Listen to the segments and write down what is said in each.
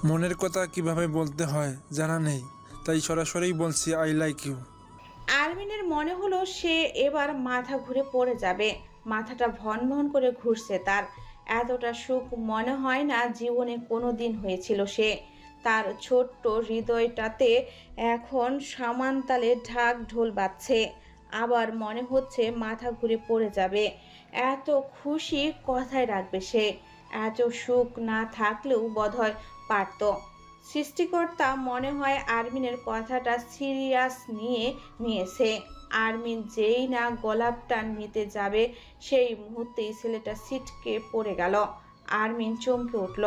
মনের কথা কিভাবে বলতে হয় জানা নেই, তাই সরাসরি বলছি আই লাইক ইউ। আরমিনের মনে হলো সে এবার মাথা ঘুরে পড়ে যাবে। মাথাটা ভন ভন করে ঘুরছে তার। এতটা সুখ মনে হয় না জীবনে কোনো দিন হয়েছিল সে। তার ছোট্ট হৃদয়টাতে এখন সমানতালে ঢাক ঢোল বাজছে। আবার মনে হচ্ছে মাথা ঘুরে পড়ে যাবে। এত খুশি কথায় রাখবে সে। এত সুখ না থাকলেও বোধহয় পারত। সৃষ্টিকর্তা মনে হয় আরমিনের কথাটা সিরিয়াস নিয়ে নিয়েছে। আরমিন যেই না গোলাপটা নিতে যাবে সেই মুহূর্তেই ছেলেটা ছিটকে পড়ে গেল। আরমিন চমকে উঠল।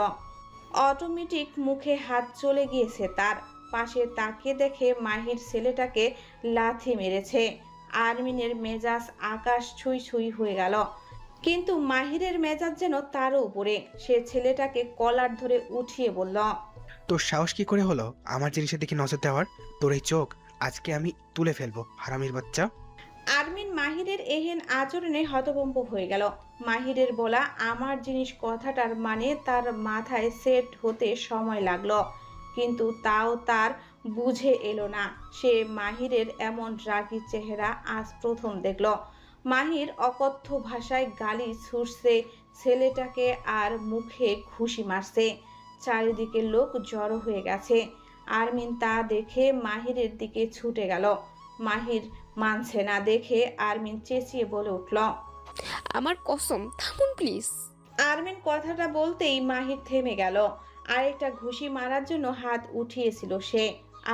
অটোমেটিক মুখে হাত চলে গিয়েছে তার। পাশে তাকিয়ে দেখে মাহির ছেলেটাকে লাথি মেরেছে। আরমিনের মেজাজ আকাশ ছুঁই ছুঁই হয়ে গেল। কিন্তু মাহিরের মেজাজ যেন তারও উপরে। সে ছেলেটাকে কলার ধরে উঠিয়ে বলল, তোর সাহস কি করে হলো আমার জিনিসের দিকে নজর দেওয়ার? তোর এই চোখ আজকে আমি তুলে ফেলবো, হারামির বাচ্চা। আরমিন মাহিরের এহেন আচরণে হতভম্ব হয়ে গেল। মাহিরের বলা আমার জিনিস কথাটার মানে তার মাথায় সেট হতে সময় লাগলো, কিন্তু তাও তার বুঝে এলো না। সে মাহিরের এমন রাগী চেহারা আজ প্রথম দেখল। মাহির অকথ্য ভাষায় গালি ছুড়ছে ছেলেটাকে আর মুখে ঘুষি মারছে। চারিদিকে লোক জড়ো হয়ে গেছে। আরমিন তা দেখে মাহিরের দিকে ছুটে গেল। মাহির মানছে না দেখে আরমিন চেঁচিয়ে বলে উঠল, আমার কসম, থামুন প্লিজ। আরমিন কথাটা বলতেই মাহির থেমে গেল। আরেকটা ঘুষি মারার জন্য হাত উঠিয়েছিল সে।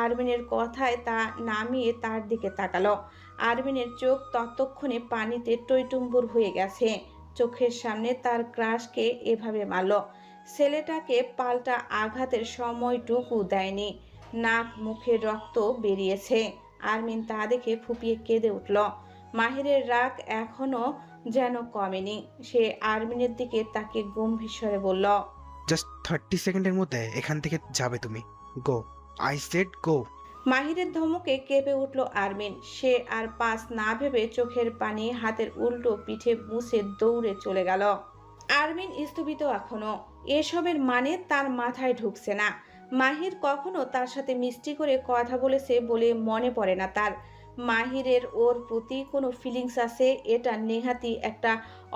আরমিনের কথায় তা নামিয়ে তার দিকে তাকালো। আরমিনের চোখ ততক্ষণে পানিতে টইটুম্বুর হয়ে গেছে। চোখের সামনে তার ক্রাশকে এভাবে মারল। ছেলেটাকে পাল্টা আঘাতের সময়টুকু দেয়নি। নাক মুখে রক্ত বেরিয়েছে। আরমিন তা দেখে ফুপিয়ে কেঁদে উঠল। মাহিরের রাগ এখনো যেন কমেনি। সে আরমিনের দিকে তাকে গম্ভীর স্বরে বলল, জাস্ট 30 সেকেন্ডের মধ্যে এখান থেকে যাবে তুমি। গো, আই সেড গো। মাহিরের ধমকে কেঁপে উঠল আরমিন। সে আর পাস না ভেবে চোখের পানি হাতের উল্টো পিঠে মুছে দৌড়ে চলে গেল। আরমিন স্তম্ভিত এখনো। এসবের মানে তার মাথায় ঢুকছে না। মাহির কখনো তার সাথে মিষ্টি করে কথা বলেছে বলে মনে পড়ে না তার। মাহিরের ওর প্রতি কোনো ফিলিংস আছে এটা নেহাতি একটা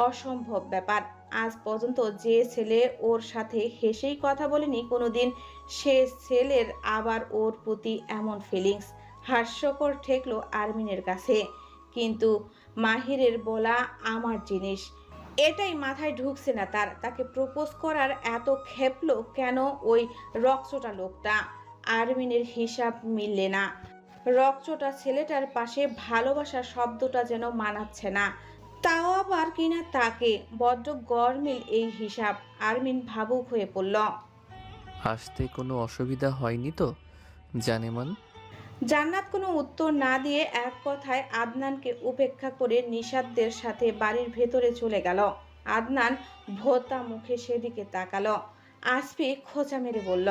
অসম্ভব ব্যাপার। আজ পর্যন্ত যে ছেলে ওর সাথে হেসেই কথা বলেনি কোনোদিন, সে ছেলের আবার ওর প্রতি এমন ফিলিংস। হাস্যকর ঠেকলো আরমিনের কাছে। কিন্তু মাহিরের বলা আমার জিনিস, এটাই মাথায় ঢুকছে না তার। তাকে প্রপোজ করার এত খেপলো কেন ওই রকচটা লোকটা? আরমিনের হিসাব মিললে না। রকচটা ছেলেটার পাশে ভালোবাসা শব্দটা যেন মানাচ্ছে না। তাও আবার কিনা তাকে। বড্ড গরমিল এই হিসাব। আরমিন ভাবুক হয়ে পড়ল। আসতে কোনো অসুবিধা হয়নি তো জানেমান? জান্নাত কোনো উত্তর না দিয়ে এক কথায় আদনানকে উপেক্ষা করে নিষাদদের সাথে বাড়ির ভেতরে চলে গেল। আদনান ভোঁতা মুখে সেদিকে তাকালো। আসফি খোঁচা মেরে বলল,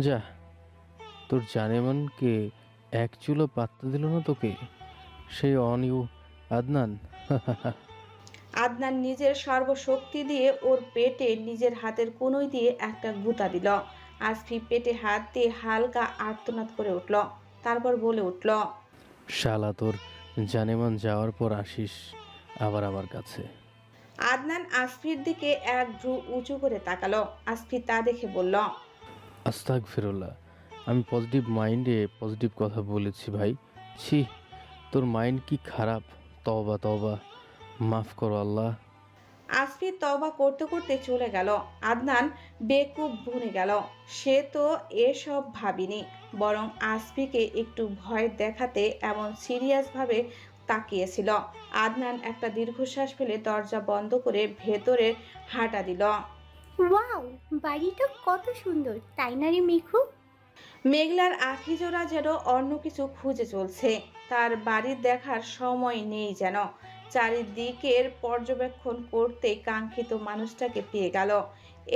যা, তোর জানেমানকে এক চুলো পাত্তা দিল না তোকে, সেই অন ইউ আদনান। আদনান নিজের সর্বশক্তি দিয়ে ওর পেটে নিজের হাতের কনুই দিয়ে একটা গুঁতা দিল। আসফি পেটে হাত দিয়ে হালকা আর্তনাদ করে উঠল। তারপর বলে উঠল, শালা তোর জানেমান যাওয়ার পর আসিস আবার আমার কাছে। আদনান আসফির দিকে এক ভ্রু উঁচু করে তাকালো। আসফি তা দেখে বলল, আস্তাক ফিরুল্লাহ, আমি পজিটিভ মাইন্ডে পজিটিভ কথা বলেছি ভাই। ছি, তোর মাইন্ড কি খারাপ। তওবা তওবা, মাফ করো আল্লাহ। আসফি তওবা করতে করতে চলে গেল। আদনান বেকুব বনে গেল। সে তো এসব ভাবিনি, বরং আসফিকে একটু ভয় দেখাতে এমন সিরিয়াসভাবে তাকিয়েছিল। আদনান একটা দীর্ঘশ্বাস ফেলে দরজা বন্ধ করে ভেতরে হাঁটা দিল। ওয়াও, বাড়িটা কত সুন্দর, তাই না রে মিখু? মেঘলার আখিজোড়া যেন অন্য কিছু খুঁজে চলছে। তার বাড়ি দেখার সময় নেই যেন। চারিদিকের পর্যবেক্ষণ করতেই কাঙ্ক্ষিত মানুষটাকে পেয়ে গেল।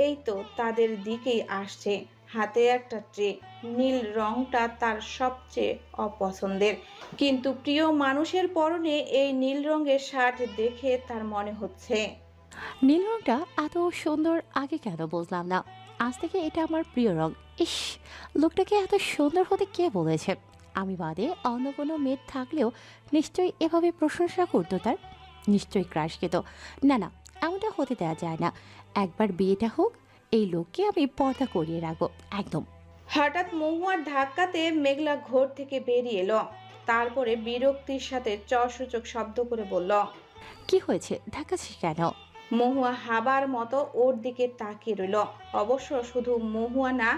এই তো তাদের দিকেই আসছে। হাতে একটা ট্রে। নীল রংটা তার সবচেয়ে অপছন্দের, কিন্তু প্রিয় মানুষের পরনে এই নীল রঙের শার্ট দেখে তার মনে হচ্ছে নীল রংটা এত সুন্দর আগে কেন বুঝলাম না। আজ থেকে এটা আমার প্রিয় রং। ইস, লোকটাকে এত সুন্দর হতে কে বলেছে? আমি বাদে অন্য কোনো মেয়ে থাকলেও নিশ্চয়ই এভাবে প্রশংসা করতো তার, নিশ্চয়ই ক্রাশ খেত। না না, এমনটা হতে দেওয়া যায় না। একবার বিয়েটা হোক, এই লোককে আমি পর্দা করিয়ে রাখবো একদম। হঠাৎ মহুয়ার ধাক্কাতে মেঘলা ঘর থেকে বেরিয়ে এলো। তারপরে বিরক্তির সাথে চসূচক শব্দ করে বলল, কি হয়েছে, ধাক্কাছিস কেন? মহুয়া হাবার মতো ওর দিকে তাকিয়ে রইল। অবশ্য শুধু মহুয়া না,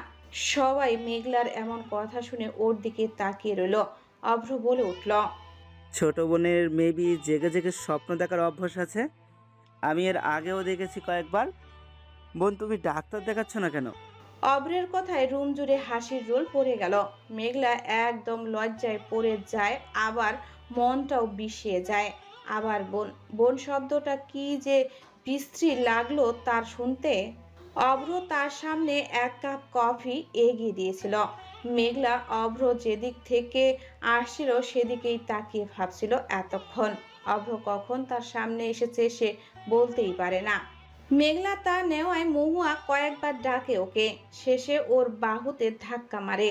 সবাই মেঘলার এমন কথা শুনে ওর দিকে তাকিয়ে রইল। অভ্র বলে উঠল, ছোট বোনের মেবি জেগে জেগে স্বপ্ন দেখার অভ্যাস আছে। আমি এর আগেও দেখেছি কয়েকবার। বোন, তুমি ডাক্তার দেখাচ্ছ না কেন? অভ্রের কথায় রুম জুড়ে হাসির রোল পড়ে গেল। মেঘলা একদম লজ্জায় পড়ে যায়, আবার মনটাও বিষিয়ে যায়। আবার বোন বোন শব্দটা কি যে বিশ্রী লাগলো তার শুনতে। অভ্র তার সামনে এক কাপ কফি এগিয়ে দিয়েছিল। মেঘলা অভ্র যেদিক থেকে আসছিল সেদিকেই তাকিয়ে ভাবছিল এতক্ষণ। অভ্র কখন তার সামনে এসেছে সে বলতেই পারে না। মেঘলা তা নেওয়ায় মহুয়া কয়েকবার ডাকে ওকে, শেষে ওর বাহুতে ধাক্কা মারে।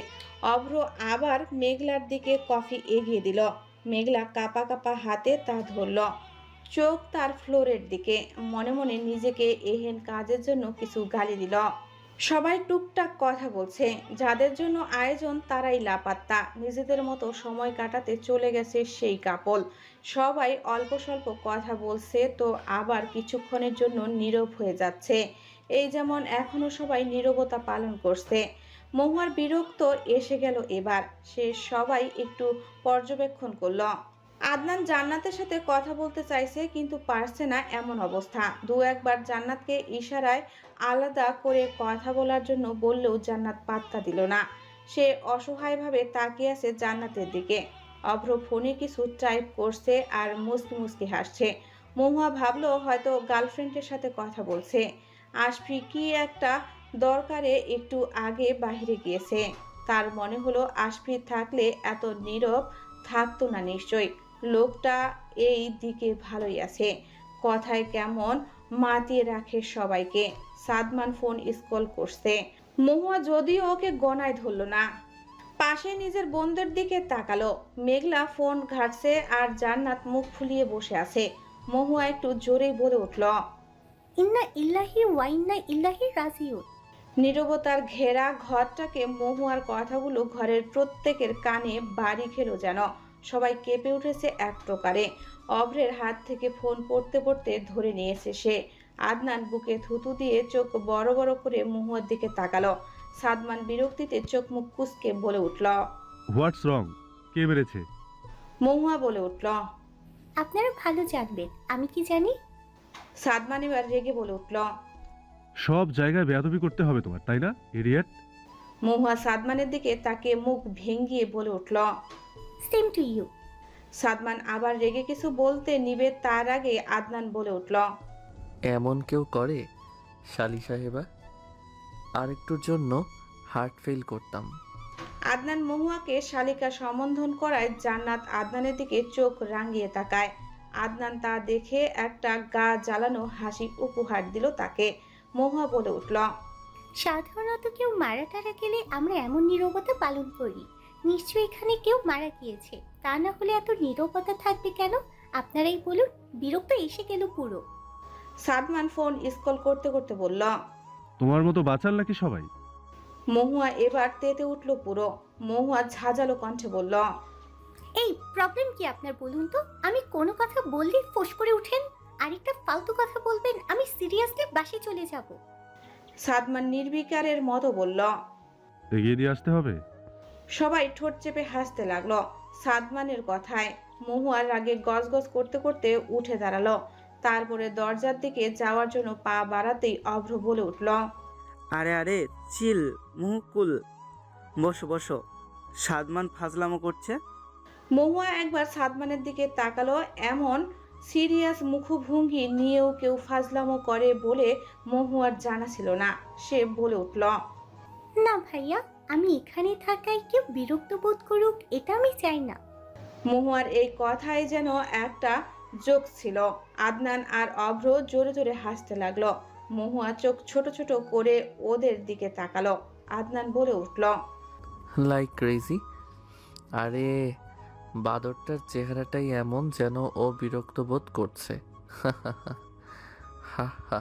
অভ্র আবার মেঘলার দিকে কফি এগিয়ে দিল। মেঘলা কাপা কাপা হাতে তা ধরল, চোখ তার ফ্লোরের দিকে। মনে মনে নিজেকে এহেন কাজের জন্য কিছু গালি দিল। সবাই টুকটাক কথা বলছে, যাদের জন্য আয়োজন তারাই লাপাত্তা। নিজেদের মতো সময় কাটাতে চলে গেছে সেই কাপল। সবাই অল্প স্বল্প কথা বলছে তো আবার কিছুক্ষণের জন্য নীরব হয়ে যাচ্ছে। এই যেমন এখনো সবাই নীরবতা পালন করছে। মহুয়ার বিরক্ত এসে গেল এবার। সে সবাই একটু পর্যবেক্ষণ করলো। আদনান জান্নাতের সাথে কথা বলতে চাইছে কিন্তু পারছে না, এমন অবস্থা। দু একবার জান্নাতকে ইশারায় আলাদা করে কথা বলার জন্য বললেও জান্নাত পাত্তা দিল না। সে অসহায়ভাবে তাকিয়ে আছে জান্নাতের দিকে। অভ্র ফোনে কিছু টাইপ করছে আর মুচকি মুচকি হাসছে। মহুয়া ভাবলো হয়তো গার্লফ্রেন্ডের সাথে কথা বলছে। আশফি কি একটা দরকারে একটু আগে বাইরে গিয়েছে। তার মনে হলো আশফি থাকলে এত নীরব থাকতো না নিশ্চয়ই। লোকটা এই দিকে ভালোই আছে, কথায় কেমন মাতিয়ে রাখে সবাইকে। সাদমান ফোন স্ক্রল করছে। মহুয়া যদিও ওকে গণায় ধরল না, পাশে নিজের বোনদের দিকে তাকালো। মেঘলা ফোন ঘাটছে আর জান্নাত মুখ ফুলিয়ে বসে আছে। মহুয়া একটু জোরেই বলে উঠল, ইন্না ইল্লাহি ওয়া ইন্না ইলাইহি রাজিউন। নীরবতার ঘেরা ঘরটাকে মহুয়ার কথাগুলো ঘরের প্রত্যেকের কানে বাড়ি খেলো যেন। সবাই কেঁপে উঠেছে এক প্রকারে। অভ্রের হাত থেকে ফোন পড়তে পড়তে ধরে নিয়েছে সে। আদনান বুকে থুতু দিয়ে চোখ বড় বড় করে মহুয়ার দিকে তাকালো। সাদমান বিরক্তিতে চোখ মুখ কুঁচকে বলে উঠল, হোয়াটস রং? কে মেরেছে? মহুয়া বলে উঠল, আপনারা ভালো জানবেন, আমি কি জানি? সাদমান এবার রেগে বলে উঠল, সব জায়গায় বেয়াদবি করতে হবে তোমার, তাই না ইডিয়েট? মহুয়া সাদমানের দিকে তাকে মুখ ভেঙ্গিয়ে বলে উঠল। Same to you. সাদমান আবার রেগে কিছু বলতে নিবে তার আগে আদনান বলে উঠল, এমন কেউ করে শালি সাহেবা? আরেকটুর জন্য হার্ট ফেল করতাম। আদনান মহুয়াকে শালিকা সম্বোধন করায় জান্নাত আদনানের দিকে চোখ রাঙিয়ে তাকায়। আদনান তা দেখে একটা গা জ্বালানো হাসি উপহার দিল তাকে। মহুয়া বলে উঠল, সাধারণত কেউ মারা টারা গেলে আমরা এমন নীরবতা পালন করি। নিশ্চয়ই এখানে কেউ মারা গিয়েছে, তা না হলে এত নীরবতা থাকবে কেন? আপনারাই বলুন, বিরক্ত এসে গেল পুরো। সাদমান ফোন স্ক্রল করতে করতে বলল, তোমার মতো বাঁচাল নাকি সবাই? মহুয়া এবার তেতে উঠল পুরো। মহুয়া ঝাঁঝালো কণ্ঠে বলল, এই প্রবলেম কি আপনার বলুন তো? আমি কোনো কথা বললেই ফোঁস করে উঠেন। আরেকটা ফালতু কথা বলবেন, আমি সিরিয়াসলি বাসে চলে যাব। সাদমান নির্বিকারের মতো বলল। এগিয়ে দিয়ে আসতে হবে। সবাই ঠোঁট চেপে হাসতে লাগলো সাদমানের কথায়। মহুয়ার রাগে গজগজ করতে করতে উঠে দাঁড়ালো। তারপরে দরজার দিকে যাওয়ার জন্য পা বাড়াতেই অভ্র বলে উঠল, আরে আরে চিল, মুকুল, বসো বসো। সাদমান ফাজলামো করছে। মহুয়া একবার সাদমানের দিকে তাকালো। এমন সিরিয়াস মুখভঙ্গি নিয়েও কেউ ফাজলামো করে বলে মহুয়ার জানা ছিল না। সে বলে উঠল, না ভাইয়া, আমি এখানে থাকায় কেউ বিরক্ত বোধ করুক এটা আমি চাই না। মহুয়ার এই কথায় যেন একটা জোক ছিল। আদনান আর অভ্র জোরে জোরে হাসতে লাগলো। মহুয়া চোখ ছোট ছোট করে ওদের দিকে তাকালো। আদনান বলে উঠল, লাইক ক্রেজি। আরে বাদরটার চেহারাটাই এমন যেন ও বিরক্ত বোধ করছে। হা হা,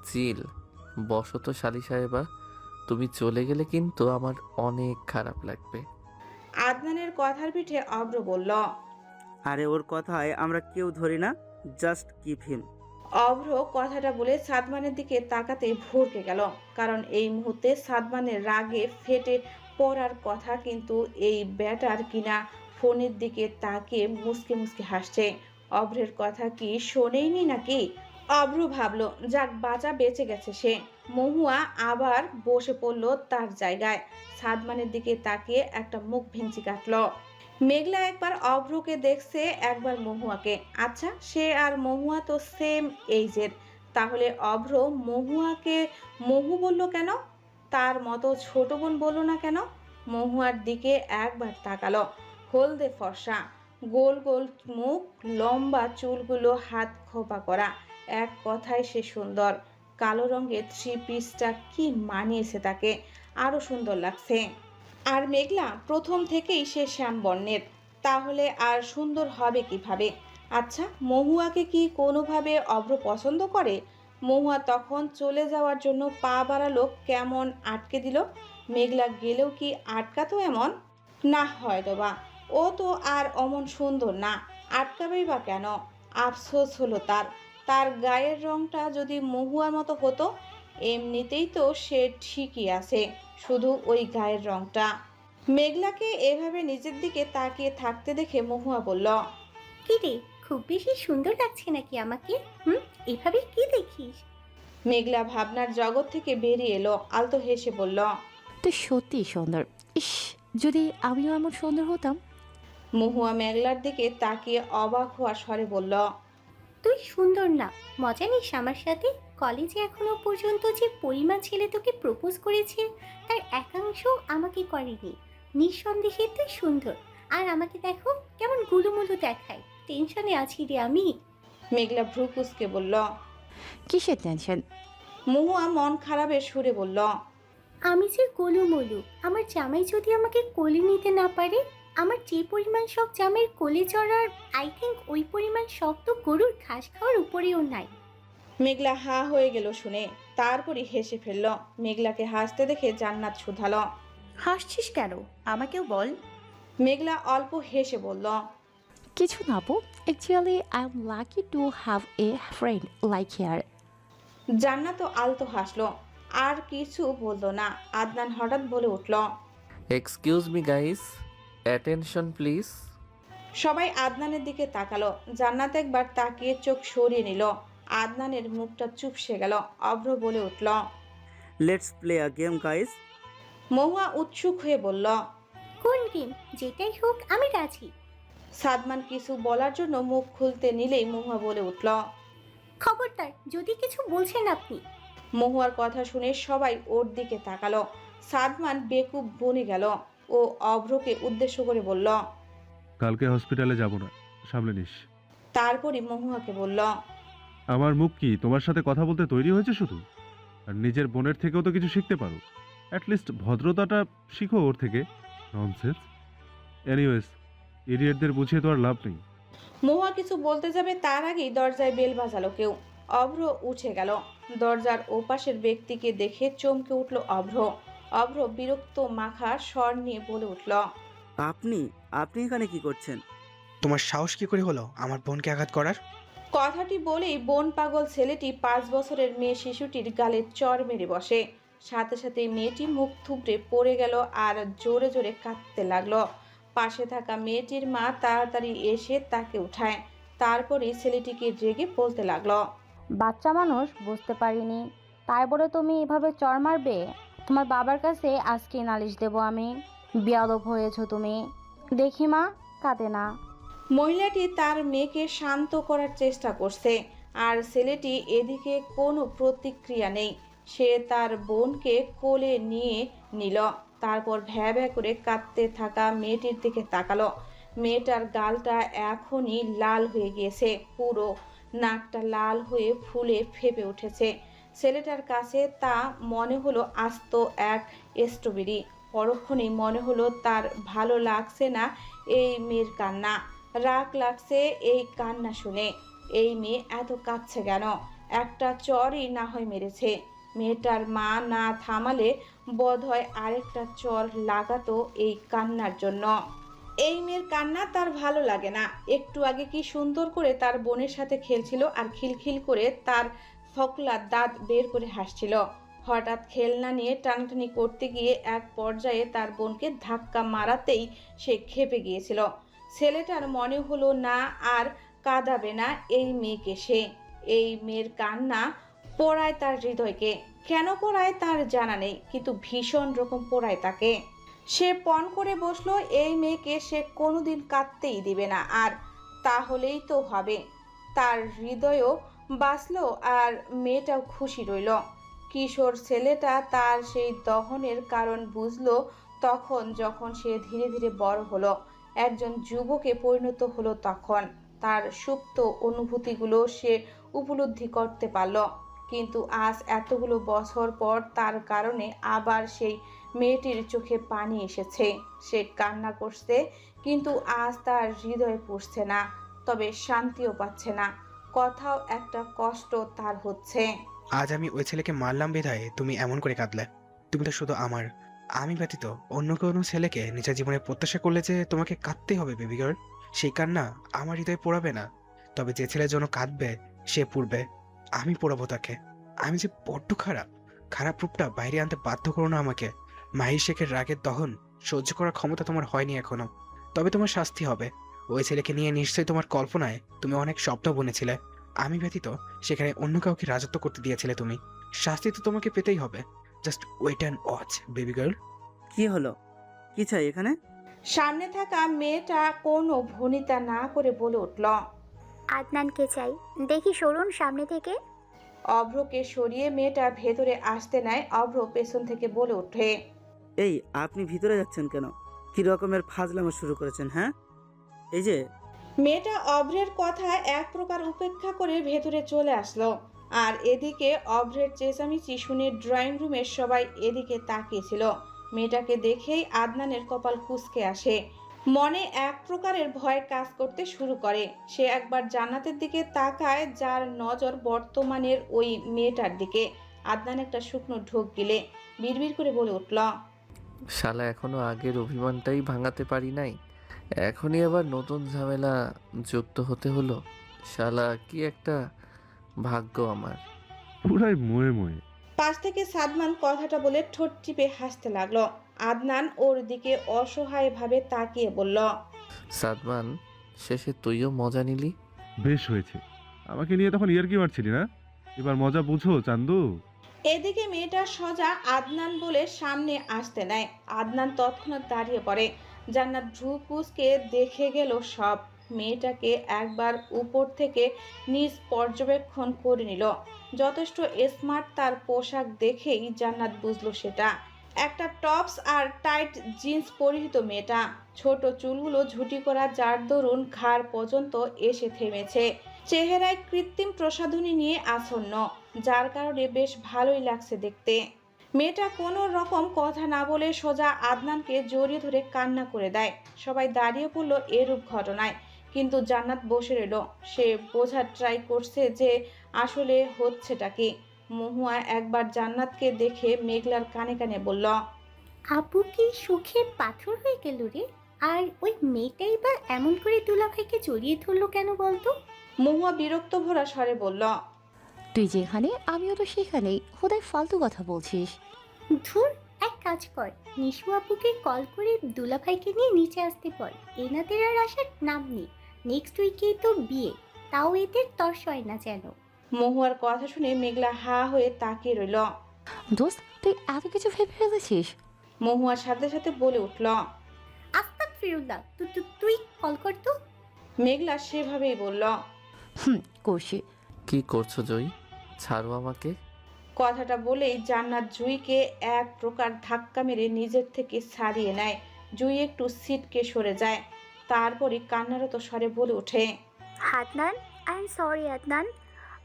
চিল। বসো তো শালি সাহেবা, তুমি চলে গেলে কিন্তু আমার অনেক খারাপ লাগবে। আদনানের কথার পিঠে অব্র বলল। আরে ওর কথায় আমরা কেউ ধরি না, জাস্ট কিপ হিম। অভ্র কথাটা বলে সাদমানের দিকে তাকাতেই ভরকে গেল, কারণ এই মুহূর্তে সাদমানের রাগে ফেটে পড়ার কথা, কিন্তু এই ব্যাটার কিনা ফোনের দিকে তাকিয়ে মুসকে মুসকে হাসছে। অভ্রের কথা কি শোনেইনি নাকি? অভ্র ভাবলো, যাক বাঁচা বেঁচে গেছে সে। মহুয়া আবার বসে পড়ল তার জায়গায়, সাদমানের দিকে তাকিয়ে একটা মুখ ভেঙচি কাটল। মেঘলা একবার অভ্রকে দেখছে, একবার মহুয়াকে। আচ্ছা, সে আর মহুয়া তো সেম এইজের, তাহলে অভ্র মহুয়াকে মহু বলল কেন? তার মতো ছোট বোন বলল না কেন? মহুয়ার দিকে একবার তাকালো। হলদে ফর্সা, গোল গোল মুখ, লম্বা চুলগুলো হাত খোপা করা, এক কথায় সে সুন্দর। কালো রঙের থ্রি পিসটা কি মানিয়েছে তাকে, আরো সুন্দর লাগছে। আর মেঘলা প্রথম থেকেই সে শ্যাম বর্ণের, তাহলে আর সুন্দর হবে কিভাবে? আচ্ছা, মহুয়াকে কি কোনোভাবে অভ্র পছন্দ করে? মহুয়া তখন চলে যাওয়ার জন্য পা বাড়ালো, কেমন আটকে দিল। মেঘলা গেলেও কি আটকাতো এমন? না হয়তো বা, ও তো আর অমন সুন্দর না, আটকাবেই বা কেন? আফসোস হলো তার, তার গায়ের রংটা যদি মহুয়ার মতো হতো। এমনিতেই তো সে ঠিকই আছে, শুধু ওই গায়ের রংটা। মেঘলাকে এভাবে নিজের দিকে তাকিয়ে থাকতে দেখে মহুয়া বলল, কি রে, খুব বেশি সুন্দর লাগছে নাকি আমাকে? এভাবে কি দেখিস? মেঘলা ভাবনার জগৎ থেকে বেরিয়ে এলো, আলতো হেসে বলল, তুই সত্যিই সুন্দর। ইস, যদি আমিও এমন সুন্দর হতাম। মহুয়া মেঘলার দিকে তাকিয়ে অবাক হওয়ার স্বরে বলল, তুই সুন্দর না, মজা নিস আমার সাথে? কলেজে এখনো পর্যন্ত যে পরিমাণ ছেলে তোকে প্রপোজ করেছে, তার একাংশ আমাকে করেনি। নিঃসন্দেহে তুই সুন্দর, আর আমাকে দেখো কেমন গুলুমুলু দেখায়। টেনশনে আছি রে আমি। মেঘলা ভ্রু কুঁচকে বলল। কিসের টেনশন? মহুয়া মন খারাপের সুরে বলল, আমি যে গোলুমলু, আমার জামাই যদি আমাকে কোলে নিতে না পারে, আমার যে পরিমাণ শখ জামাইয়ের কোলে চড়ার, আই থিঙ্ক ওই পরিমাণ শখ তো গরুর ঘাস খাওয়ার উপরেও নাই। মেঘলা হা হয়ে গেল শুনে, তারপরই হেসে ফেলল। মেঘলাকে হাসতে দেখে জান্নাত শুধালো, হাসছিস কেন? আমাকেও বল। মেঘলা অল্প হেসে বলল, কিছু না আপু, actually I am lucky to have a friend like here. জান্নাত আলতো হাসলো, আর কিছু বলল না। আদনান হঠাৎ বলে উঠল, excuse me guys, attention please. সবাই আদনানের দিকে তাকালো। জান্নাত একবার তাকিয়ে চোখ সরিয়ে নিল। আদনানের মুখটা চুপসে গেল। অভ্র বলে উঠল, let's play a game guys. Mahua উৎসুক হয়ে বলল, কোন গেম? যেটাই হোক আমি রাজি। সাদমান কিছু বলার জন্য মুখ খুলতে নিলেই মহুয়া বলে উঠল, খবরদার যদি কিছু বলছেন আপনি। মহুয়ার কথা শুনে সবাই ওর দিকে তাকালো। সাদমান বেকুব বনে গেল। ও অভ্রকে উদ্দেশ্য করে বলল, কালকে হসপিটালে যাব না, সামলে নিস। তারপরই মহুয়াকে বলল, আমার মুখ কি তোমার সাথে কথা বলতে তৈরি হয়েছে শুধু? আর নিজের বোনের থেকেও তো কিছু শিখতে পারো, অ্যাটলিস্ট ভদ্রতাটা শিখো ওর থেকে। ননসেন্স। এনিওয়েজ, ইডিয়েটদের বুঝিয়ে তো আর লাভ নেই। মহুয়া কিছু বলতে যাবে তার আগেই দরজায় বেল বাজালো কেউ। অভ্র উঠে গেল। দরজার ওপাশের ব্যক্তিকে দেখে চমকে উঠল অভ্র। অভ্র বিরক্ত মাখা স্বর নিয়ে বলে উঠল, আপনি আপনি এখানে কি করছেন? তোমার সাহস কি করে হলো আমার বোনকে আঘাত করার? কথাটি বলেই বন পাগল ছেলেটি 5 বছরের মেয়ে শিশুটির গালে চড় মেরে বসে। সাথে সাথে মেয়েটি মুখ থুবড়ে পড়ে গেল আর জোরে জোরে কাঁদতে লাগলো। পাশে থাকা মেয়েটির মা তাড়াতাড়ি এসে তাকে উঠায়। তারপরে ছেলেটিকে রেগে বলতে লাগলো, বাচ্চা মানুষ, বুঝতে পারিনি, তাই বলে তুমি এভাবে চড় মারবে? তোমার বাবার কাছে আজকে নালিশ দেবো আমি। বেয়াদব হয়েছো তুমি। দেখি মা, কাঁদে না। মহিলাটি তার মেয়েকে শান্ত করার চেষ্টা করছে, আর ছেলেটি এদিকে কোনো প্রতিক্রিয়া নেই। সে তার বোনকে কোলে নিয়ে নিল। তারপর ভ্যা ভ্যা করে কাঁদতে থাকা মেয়েটির দিকে তাকালো। মেয়েটার গালটা এখনই লাল হয়ে গিয়েছে, পুরো নাকটা লাল হয়ে ফুলে ফেপে উঠেছে। ছেলেটার কাছে তা মনে হলো আস্ত এক স্ট্রবেরি। পরক্ষণেই মনে হলো তার ভালো লাগছে না এই মেয়ের কান্না, রাগ লাগছে এই কান্না শুনে। এই মেয়ে এত কাঁদছে কেন? একটা চরই না হয় মেরেছে। মেয়েটার মা না থামালে বোধহয় আরেকটা চর লাগাতো এই কান্নার জন্য। এই মেয়ের কান্না তার ভালো লাগে না। একটু আগে কি সুন্দর করে তার বোনের সাথে খেলছিল আর খিলখিল করে তার ফকলা দাঁত বের করে হাসছিল। হঠাৎ খেলনা নিয়ে টানাটানি করতে গিয়ে এক পর্যায়ে তার বোনকে ধাক্কা মারাতেই সে ক্ষেপে গিয়েছিল। ছেলেটার মনে হলো না আর কাঁদাবে না এই মেয়েকে সে। এই মেয়ের কান্না পোড়ায় তার হৃদয়কে। কেন পোড়ায় তার জানা নেই, কিন্তু ভীষণ রকম পোড়ায় তাকে। সে পণ করে বসলো এই মেয়েকে সে কোনোদিন কাঁদতেই দিবে না। আর তাহলেই তো হবে, তার হৃদয়ও বাঁচলো আর মেয়েটাও খুশি রইল। কিশোর ছেলেটা তার সেই দহনের কারণ বুঝলো তখন, যখন সে ধীরে ধীরে বড় হলো, একজন যুবকে পরিণত হলো। তখন তার সুপ্ত অনুভূতিগুলো সে উপলব্ধি করতে পারল। কিন্তু আজ এতগুলো বছর পর তার কারণে আবার সেই মেয়েটির চোখে পানি এসেছে। সে কান্না করছে, কিন্তু আজ তার হৃদয় পুষছে না, তবে শান্তিও পাচ্ছে না। কোথাও একটা কষ্ট তার হচ্ছে। আজ আমি ওই ছেলেকে মারলাম বিধায় তুমি এমন করে কাঁদলে। তুমি তো শুধু আমার, আমি ব্যতীত অন্য কোনো ছেলেকে নিজের জীবনে প্রত্যাশা করলে যে তোমাকে কাঁদতে হবে বেবি গার্ল। সেই কান্না আমার হৃদয়ে পোড়াবে না, তবে যে ছেলের জন্য কাঁদবে সে পুড়বে। আমি পোড়াবো তাকে। আমি যে বড্ড খারাপ রূপটা বাইরে আনতে বাধ্য করো না আমাকে। মাহির শেখের রাগের দহন সহ্য করার ক্ষমতা তোমার হয়নি এখনো, তবে তোমার শাস্তি হবে। ওই ছেলেকে নিয়ে নিশ্চয়ই তোমার কল্পনায় তুমি অনেক স্বপ্ন বুনেছিলে। আমি ব্যতীত সেখানে অন্য কাউকে রাজত্ব করতে দিয়েছিলে তুমি। শাস্তি তো তোমাকে পেতেই হবে। Just wait and watch baby girl. কি হলো? কি চাই এখানে? সামনে থাকা মেয়েটা কোনো ভনিতা না করে বলে উঠল, আদনানকে চাই। দেখি সরুন সামনে থেকে। অভ্রকে সরিয়ে মেয়েটা ভেতরে আসতে নেয়। অভ্র পেছন থেকে বলে ওঠে, এই আপনি ভিতরে যাচ্ছেন কেন? কি রকমের ফাজলামো শুরু করেছেন? হ্যাঁ, এই যে। মেয়েটা অভ্রের কথা এক প্রকার উপেক্ষা করে ভেতরে চলে আসলো। আর এদিকে অভ্রের চেঁচামেচি শুনে ড্রয়িং রুমের সবাই এদিকে তাকিয়েছিল। মেয়েটাকে দেখেই আদনানের কপাল কুঁচকে আসে। মনে এক প্রকারের ভয় কাজ করতে শুরু করে। সে একবার জান্নাতের দিকে তাকায়, যার নজর বর্তমানের ওই মেয়েটার দিকে। আদনান একটা শুকনো ঢোক গিলে বিড়বিড় করে বলে উঠল, শালা এখনো আগের অভিমানটাই ভাঙাতে পারি নাই, এখনই আবার নতুন ঝামেলা যুক্ত হতে হলো। শালা কি একটা ভাগ্য আমার। পুরাই মোয়ে। পাশ থেকে সাদমান কথাটা বলে ঠোঁট টিপে হাসতে লাগলো। আদনান ওর দিকে অসহায়ভাবে তাকিয়ে বলল, সাদমান, শেষে তুইও মজা নিলি। বেশ হয়েছে, আমাকে নিয়ে তখন ইয়ার্কি মারছিলি না? এবার মজা বুঝো চান্দু। এদিকে মেয়েটা সোজা আদনান বলে সামনে আসতে নেয়। আদনান তৎক্ষণাৎ দাঁড়িয়ে পড়ে। জান্নাত ভ্রু কুঁচকে দেখে গেল সব। মেয়েটাকে একবার উপর থেকে নিজ পর্যবেক্ষণ করে নিল। যথেষ্ট স্মার্ট তার পোশাক দেখেই জান্নাত বুঝলো সেটা একটা টপস আর টাইট জিন্স পরিহিত মেয়েটা। ছোট চুলগুলো ঝুটি করা, যার দরুন ঘাড় পর্যন্ত এসে থেমেছে। চেহারায় কৃত্রিম প্রসাধনী নিয়ে আচ্ছন্ন, যার কারণে বেশ ভালোই লাগছে দেখতে। মেয়েটা কোনো রকম কথা না বলে সোজা আদনানকে জড়িয়ে ধরে কান্না করে দেয়। সবাই দাঁড়িয়ে পড়লো এরূপ ঘটনায়, কিন্তু জান্নাত বসে রইল। সে বোঝার ট্রাই করছে যে আসলে হচ্ছেটা কি। মহুয়া একবার জান্নাতকে দেখে মেঘলার কানে কানে বলল, আপু কি সুখের পাথর হয়ে গেল রে? আর ওই মেয়েটাই বা এমন করে দুলাভাইকে জড়িয়ে ধরলো কেন বলতো? মহুয়া বিরক্ত ভরা স্বরে বলল, তুই যেখানে আমিও তো সেখানেই, খোদায় ফালতু কথা বলছিস। ধুর, এক কাজ কর, নিশু আপুকে কল করে দুলাভাইকে নিয়ে নিচে আসতে বল। এনাদের আর আসার নাম নেই। নেক্সট উইকেই তো বিয়ে, তাও এদের তর্স হয় না যেন। মহুয়ার কথা শুনে মেঘলা হা হয়ে তাকিয়ে রইল। দোস্ত, তুই এত কিছু ভেবে ফেলেছিস? মহুয়ার সাথে সাথে বলে উঠল, আস্তাক ফিরুল্লাহ, তুই কল কর তো। মেঘলা সেভাবেই বলল, করছি। কি করছো জয়ী? ছাড়ো আমাকে। কথাটা বলেই জান্নাত জুইকে এক প্রকার ধাক্কা মেরে নিজের থেকে ছাড়িয়ে নেয়। জুই একটু সিটকে সরে যায়। তারপরে কান্নারত স্বরে বলে ওঠে, Adnan, I am sorry Adnan,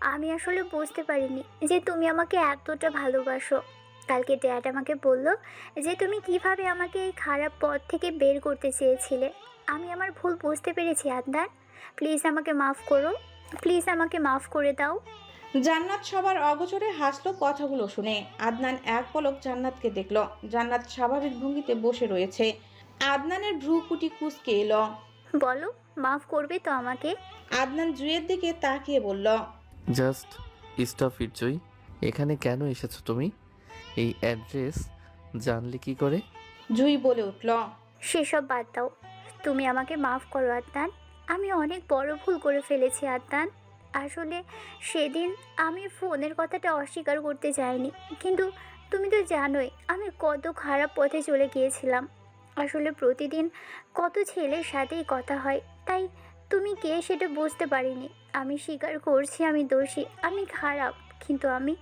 আমি আসলে বুঝতে পারিনি যে তুমি আমাকে এতটা ভালোবাসো। কালকে ড্যাড আমাকে বলল যে তুমি কিভাবে আমাকে এই খারাপ পথ থেকে বের করতে চেয়েছিলে। আমি আমার ভুল বুঝতে পেরেছি আদনান, প্লিজ আমাকে মাফ করো, প্লিজ আমাকে মাফ করে দাও। জান্নাত সবার অগোচরে হাসলো কথাগুলো শুনে। আদনান এক পলক জান্নাতকে দেখল। জান্নাত স্বাভাবিক ভঙ্গিতে বসে রয়েছে। আদনানের ভ্রুকুটি কুঁচকে এলো। বলো, মাফ করবে তো আমাকে? আদনান জুইয়ের দিকে তাকিয়ে বলল, জাস্ট স্টপ ইট জুই। এখানে কেন এসেছো তুমি? এই অ্যাড্রেস জানলে কি করে? জুই বলে উঠল, সেসব বাদ দাও, তুমি আমাকে মাফ করো আদনান। আমি অনেক বড় ভুল করে ফেলেছি আদনান। আসলে সেদিন আমি ফোনের কথাটা অস্বীকার করতে চাইনি, কিন্তু তুমি তো জানোই আমি কত খারাপ পথে চলে গিয়েছিলাম। আসলে প্রতিদিন কত ছেলের সাথেই কথা হয়, তাই তুমি কে সেটা বুঝতে পারিনি। আমি স্বীকার করছি আমি দোষী, আমি খারাপ, কিন্তু আমি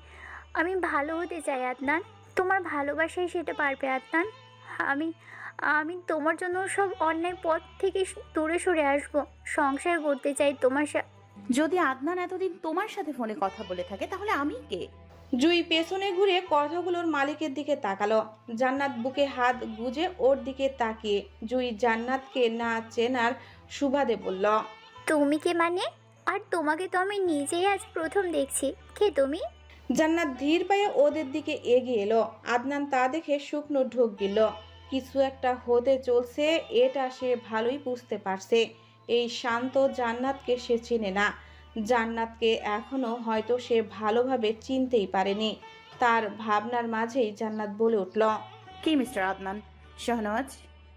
ভালো হতে চাই আদনান। তোমার ভালোবাসাই সেটা পারবে আদনান। আমি আমি তোমার জন্য সব অন্যায় পথ থেকে দূরে সরে আসবো, সংসার করতে চাই তোমার সাথে। যদি আদনান এতদিন তোমার সাথে ফোনে কথা বলে থাকে তাহলে আমি কে? জুই পেছনে ঘুরে কথাগুলোর মালিকের দিকে তাকালো। জান্নাত বুকে হাত গুজে ওর দিকে তাকিয়ে জুই জান্নাতকে না চেনার সুবাদে বলল, তুমি কে মানে? আর তোমাকে তো আমি নিজেই আজ প্রথম দেখছি, কে তুমি? জান্নাত ধীর পায়ে ওদের দিকে এগিয়ে এলো। আদনান তা দেখে শুকনো ঢোক গিল। কিছু একটা হতে চলছে, এটা সে ভালোই বুঝতে পারছে। এই শান্ত জান্নাতকে সে চেনে না। জান্নাতকে এখনো হয়তো সে ভালোভাবে চিনতেই পারেনি। তার ভাবনার মাঝেই জান্নাত বলে উঠল, কি মিস্টার আদনান? শাহনওয়াজ,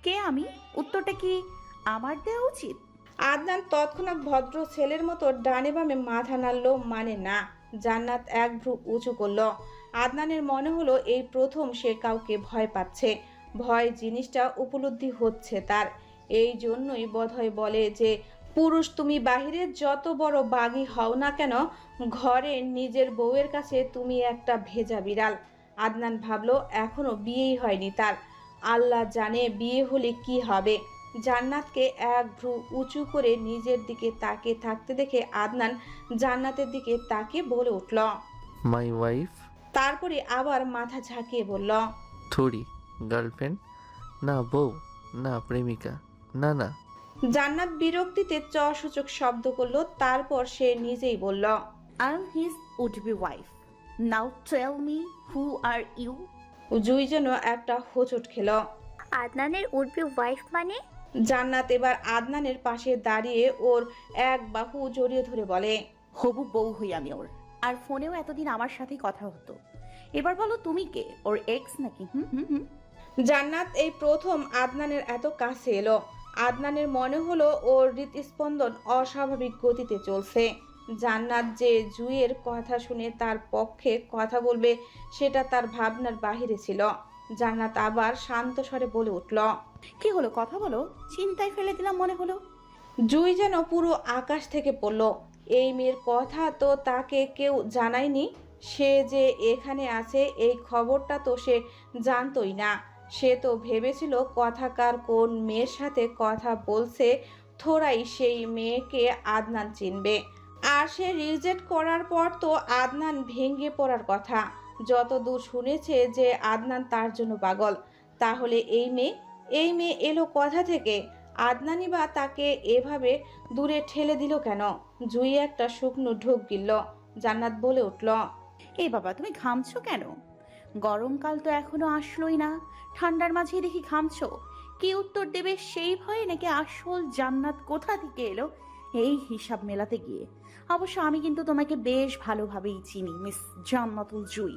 কে আমি? উত্তরটা কি আমার দেওয়া উচিত? আদনান তৎক্ষণাৎ ভদ্র ছেলের মতো ডানে বামে মাথা নাড়ল, মানে না। জান্নাত এক ভ্রু উঁচু করল। আদনানের মনে হলো এই প্রথম সে কাউকে ভয় পাচ্ছে। ভয় জিনিসটা উপলব্ধি হচ্ছে তার। এই জন্যই বোধহয় বলে যে, পুরুষ তুমি বাহিরে যত বড় বাঘই হও না কেন, ঘরে নিজের বউয়ের কাছে তুমি একটা ভেজা বিড়াল। আদনান ভাবলো এখনো বিয়েই হয়নি তার। আল্লাহ জানে বিয়ে হলে কি হবে। জান্নাতকে এক ভ্রু উঁচু করে নিজের দিকে তাকিয়ে থাকতে দেখে আদনান জান্নাতের দিকে তাকিয়ে বলে উঠল, মাই ওয়াইফ। তারপরে আবার মাথা ঝাঁকিয়ে বলল, থোড়ি গার্লফ্রেন্ড, না বউ, না প্রেমিকা, না না। জান্নাত বিরক্তিতে সূচক শব্দ করলো। তারপর সে নিজেই বলল, I am his would be wife. Now tell me who are you? Jui যেন একটা হোঁচট খেল। আদনানের উডবি ওয়াইফ মানে? জান্নাত এবার আদনানের পাশে দাঁড়িয়ে ওর এক বাহু জড়িয়ে ধরে বলে, হবু বউ হই আমি ওর। আর ফোনেও এতদিন আমার সাথেই কথা হতো। এবার বলো তুমি কে? ওর এক্স নাকি? হুম হুম হুম। জান্নাত এই প্রথম আদনানের এত কাছে এলো। আদনানের মনে হলো ওর হৃদস্পন্দন অস্বাভাবিক গতিতে চলছে। জান্নাত যে জুইয়ের কথা শুনে তার পক্ষে কথা বলবে সেটা তার ভাবনার বাহিরে ছিল। জান্নাত আবার শান্ত স্বরে বলে উঠল, কি হলো? কথা বলো। চিন্তায় ফেলে দিলাম মনে হলো। জুই যেন পুরো আকাশ থেকে পড়ল। এই মেয়ের কথা তো তাকে কেউ জানায়নি। সে যে এখানে আছে এই খবরটা তো সে জানতই না। সে তো ভেবেছিল কথাকার কোন মেয়ের সাথে কথা বলছে, থোড়াই সেই মেয়েকে আদনান চিনবে। আর সে রিজেক্ট করার পর তো আদনান ভেঙে পড়ার কথা। যতদূর শুনেছে যে আদনান তার জন্য পাগল, তাহলে এই মেয়ে এলো কথা থেকে। আদনানি বা তাকে এভাবে দূরে ঠেলে দিল কেন? জুই একটা শুকনো ঢোক গিলল। জান্নাত বলে উঠল, এই বাবা, তুমি ঘামছো কেন? গরমকাল তো এখনো আসলোই না, ঠান্ডার মাঝেই দেখি ঘামছো। কি উত্তর দেবে সেই ভয়ে, নাকি আসল জান্নাত কোথা থেকে এলো এই হিসাব মেলাতে গিয়ে? অবশ্য আমি কিন্তু তোমাকে বেশ ভালোভাবেই চিনি, মিস জান্নাতুল জুই।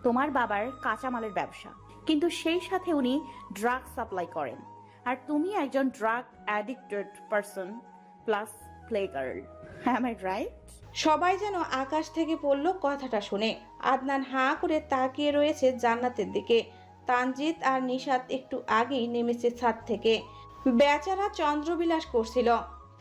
তোমার বাবার কাঁচামালের ব্যবসা, কিন্তু সেই সাথে উনি ড্রাগ সাপ্লাই করেন। আর তুমি একজন drug addicted person plus play girl. Am I right? সবাই যেন আকাশ থেকে পড়ল কথাটা শুনে। আদনান হাঁ করে তাকিয়ে রয়েছে জান্নাতের দিকে। তানজিৎ আর নিশাত একটু আগেই নেমেছে ছাদ থেকে। বেচারা চন্দ্রবিলাস করছিল।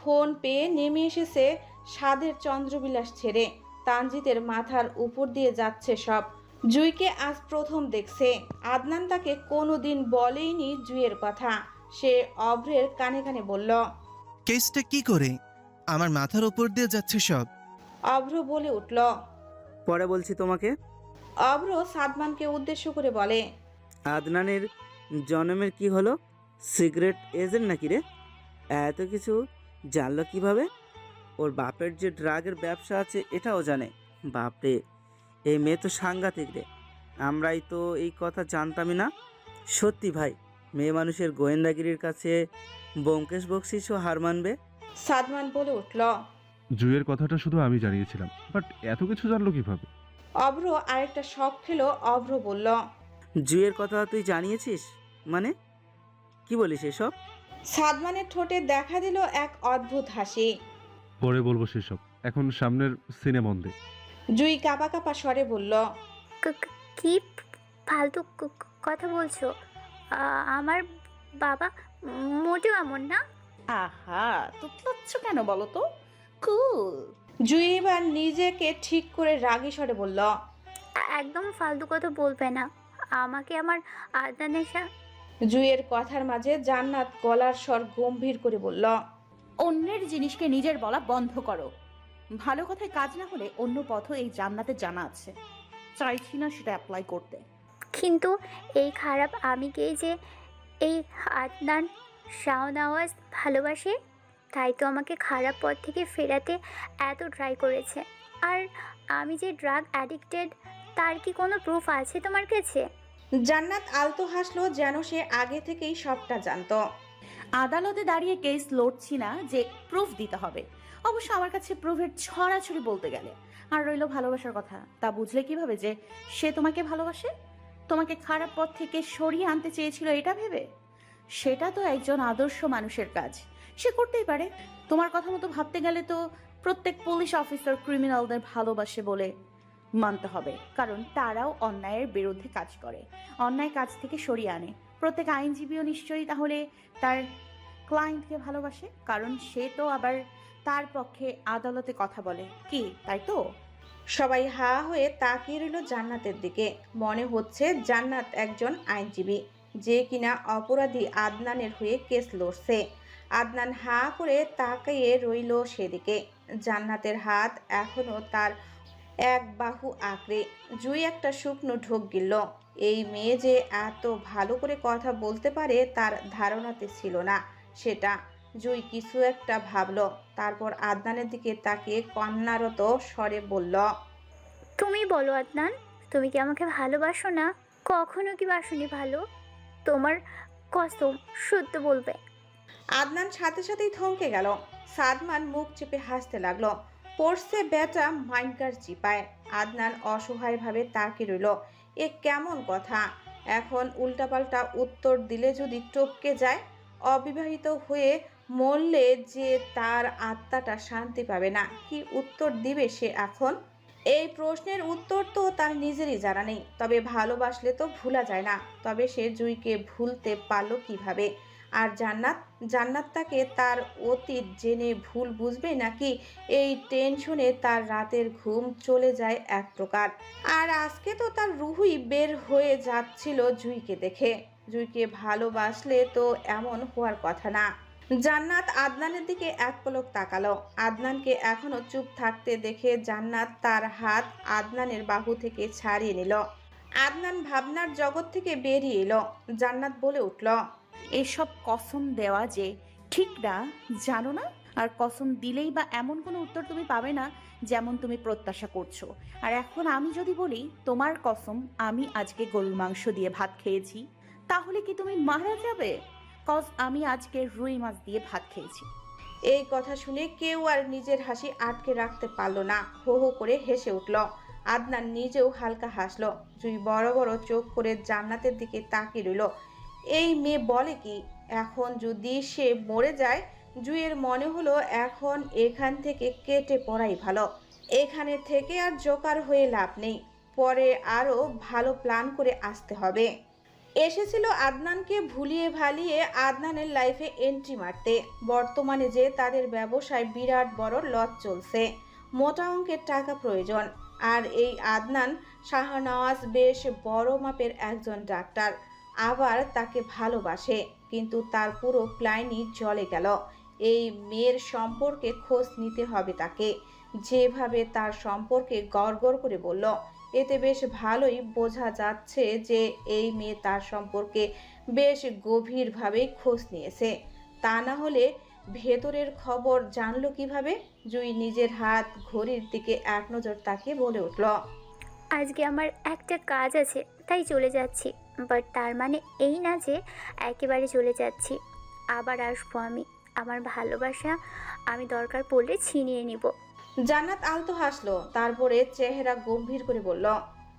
ফোন পেয়ে নেমে এসেছে স্বাদের চন্দ্রবিলাস ছেড়ে। তানজিতের মাথার উপর দিয়ে যাচ্ছে সব। জুইকে আজ প্রথম দেখছে। আদনান তাকে কোনোদিন বলেইনি জুইয়ের কথা। সে অভ্রের কানে কানে বলল, কেসটা কি করে আমার মাথার উপর দিয়ে যাচ্ছে সব? অভ্র বলে উঠল। পরে বলছি তোমাকে। অভ্র সাদমানকে উদ্দেশ্য করে বলে, আদনানের জন্মের কি হলো? সিগারেট এজেন্ট নাকি রে? এত কিছু জানলো কিভাবে? ওর বাপের যে ড্রাগের ব্যবসা আছে এটাও জানে। বাপরে, এই মেয়ে তো সাংঘাতিক রে। আমরাই তো এই কথা জানতামই না। সত্যি ভাই, মেয়ে মানুষের গোয়েন্দাগিরির কাছে ব্যোমকেশ বক্সিসও হার মানবে। সাদমান বলে উঠল। জুয়ের কথাটা শুধু আমি জানিয়েছিলাম, বাট এত কিছু জানলো কিভাবে? অভ্র আরেকটা শখ খেল। অভ্র বলল, জুয়ের কথা তুই জানিয়েছিস? মানে কি বলিস এসব? সাদমানের ঠোঁটে দেখা দিল এক অদ্ভুত হাসি। পরে বলবো সেসব, এখন সামনের সিনে মন দে। জুই কাঁপা কাঁপা স্বরে বলল, কি ফালতু কথা বলছো? আমার বাবা মোটেও এমন না। আহা, তুতলাচ্ছ কেন বলো তো? কুল। জুই এবার নিজেকে ঠিক করে রাগী স্বরে বলল, একদম ফালতু কথা বলবে না আমাকে আমার আদনানের জুইয়ের কথার মাঝে জান্নাত গলার স্বর গম্ভীর করে বলল, অন্যের জিনিসকে নিজের বলা বন্ধ করো। ভালো কথায় কাজ না হলে অন্য পথও এই জান্নাতে জানা আছে, চাইছি না সেটা অ্যাপ্লাই করতে। কিন্তু এই খারাপ আমিকেই যে এই আদনান শাহনওয়াজ ভালোবাসে, তাই তো আমাকে খারাপ পথ থেকে ফেরাতে এত ট্রাই করেছে। আর আমি যে ড্রাগ অ্যাডিক্টেড তার কি কোনো প্রুফ আছে তোমার কাছে? জান্নাত আলতো হাসলো, যেন সে আগে থেকেই সবটা জানতো। আদালতে দাঁড়িয়ে কেস লড়ছি না যে প্রুফ দিতে হবে। অবশ্য আমার কাছে প্রুফের ছড়াছড়ি বলতে গেলে। আর রইল ভালোবাসার কথা, তা বুঝলে কিভাবে যে সে তোমাকে ভালোবাসে? তোমাকে খারাপ পথ থেকে সরিয়ে আনতে চেয়েছিল এটা ভেবে? সেটা তো একজন আদর্শ মানুষের কাজ, সে করতেই পারে। তোমার কথা মতো ভাবতে গেলে তো প্রত্যেক পুলিশ অফিসার ক্রিমিনালদের ভালোবাসে বলে মানতে হবে, কারণ তারাও অন্যায়ের বিরুদ্ধে কাজ করে, অন্যায় কাজ থেকে সরিয়ে আনে। প্রত্যেক আইনজীবীও নিশ্চয়ই তাহলে তার ক্লায়েন্টকে ভালোবাসে, কারণ সে তো আবার তার পক্ষে আদালতে কথা বলে, কি তাই তো? সবাই হা হয়ে তাকিয়ে রইল জান্নাতের দিকে। মনে হচ্ছে জান্নাত একজন আইনজীবী, যে কিনা অপরাধী আদনানের হয়ে কেস লড়ছে। আদনান হা করে তাকিয়ে রইল সেদিকে। জান্নাতের হাত এখনো তার এক বাহু আঁকড়ে। জুই একটা শুকনো ঢোক গিলল। এই মেয়ে যে এত ভালো করে কথা বলতে পারে তার ধারণাতে ছিল না সেটা। জুই কিছু একটা ভাবল, তারপর আদনানের দিকে তাকিয়ে কন্যারত স্বরে বলল, তুমি বলো আদনান, তুমি কি আমাকে ভালোবাসো না? কখনো কি বাসনি ভালো? তোমার কসম সত্য বলবে। আদনান সাথে সাথেই থমকে গেল। সাদমান মুখ চেপে হাসতে লাগলো। পড়ছে বেটা মাইনকার চিপায়। আদনান অসহায়ভাবে তাকিয়ে রইল। এ কেমন কথা? এখন উল্টাপাল্টা উত্তর দিলে যদি টপকে যায়, অবিবাহিত হয়ে মরলে যে তার আত্মাটা শান্তি পাবে না, কি উত্তর দিবে সে এখন? এই প্রশ্নের উত্তর তো তার নিজেরই জানা নেই। তবে ভালোবাসলে তো ভুলা যায় না। তবে সে জুইকে ভুলতে পারল কিভাবে? আর জান্নাত তাকে তার অতীত জেনে ভুল বুঝবে নাকি? এই টেনশনে তার রাতের ঘুম চলে যায় এক প্রকার। আর আজকে তো তার রুহুই বের হয়ে যাচ্ছিল জুইকে দেখে। জুইকে ভালোবাসলে তো এমন হওয়ার কথা না। জান্নাত আদনানের দিকে এক পলক তাকালো। আদনানকে এখনো চুপ থাকতে দেখে জান্নাত তার হাত আদনানের বাহু থেকে ছাড়িয়ে নিল। আদনান ভাবনার জগৎ থেকে বেরিয়ে এলো। জান্নাত বলে উঠল, এসব কসম দেওয়া যে ঠিক না, জানো না? আর কসম দিলেই বা এমন কোনো উত্তর তুমি পাবে না যেমন তুমি প্রত্যাশা করছো। আর এখন আমি যদি বলি তোমার কসম আমি আজকে গরুর মাংস দিয়ে ভাত খেয়েছি, তাহলে কি তুমি মারা যাবে? কজ আমি আজকে রুই মাছ দিয়ে ভাত খেয়েছি। এই কথা শুনে কেউ আর নিজের হাসি আটকে রাখতে পারল না। হো হো করে হেসে উঠল। আদনান নিজেও হালকা হাসলো। জুই বড় বড় চোখ করে জান্নাতের দিকে তাকিয়ে রইল। এই মেয়ে বলে কি? এখন যদি সে মরে যায়, জুইয়ের মনে হলো এখন এখান থেকে কেটে পড়াই ভালো। এখানে থেকে আর জোকার হয়ে লাভ নেই, পরে আরও ভালো প্ল্যান করে আসতে হবে। এসেছিল আদনানকে ভুলিয়ে ভালিয়ে আদনানের লাইফে এন্ট্রি মারতে। বর্তমানে যে তাদের ব্যবসায় বিরাট বড় লস চলছে, মোটা অঙ্কের টাকা প্রয়োজন। আর এই আদনান শাহনওয়াজ বেশ বড় মাপের একজন ডাক্তার, আবার তাকে ভালোবাসে। কিন্তু তার পুরো প্ল্যানই জলে গেল। এই মেয়ের সম্পর্কে খোঁজ নিতে হবে তাকে। যেভাবে তার সম্পর্কে গড়গড় করে বলল, এতে বেশ ভালোই বোঝা যাচ্ছে যে এই মেয়ে তার সম্পর্কে বেশ গভীরভাবে খোঁজ নিয়েছে। তা না হলে ভেতরের খবর জানলো কিভাবে? জুই নিজের হাত ঘড়ির দিকে এক নজর তাকিয়ে বলে উঠল, আজকে আমার একটা কাজ আছে, তাই চলে যাচ্ছি। বাট তার মানে এই না যে একেবারে চলে যাচ্ছি, আবার আসবো আমি। আমার ভালোবাসা আমি দরকার পড়লে ছিনিয়ে নিব। জান্নাত আলতো হাসলো, তারপরে চেহারা গম্ভীর করে বলল,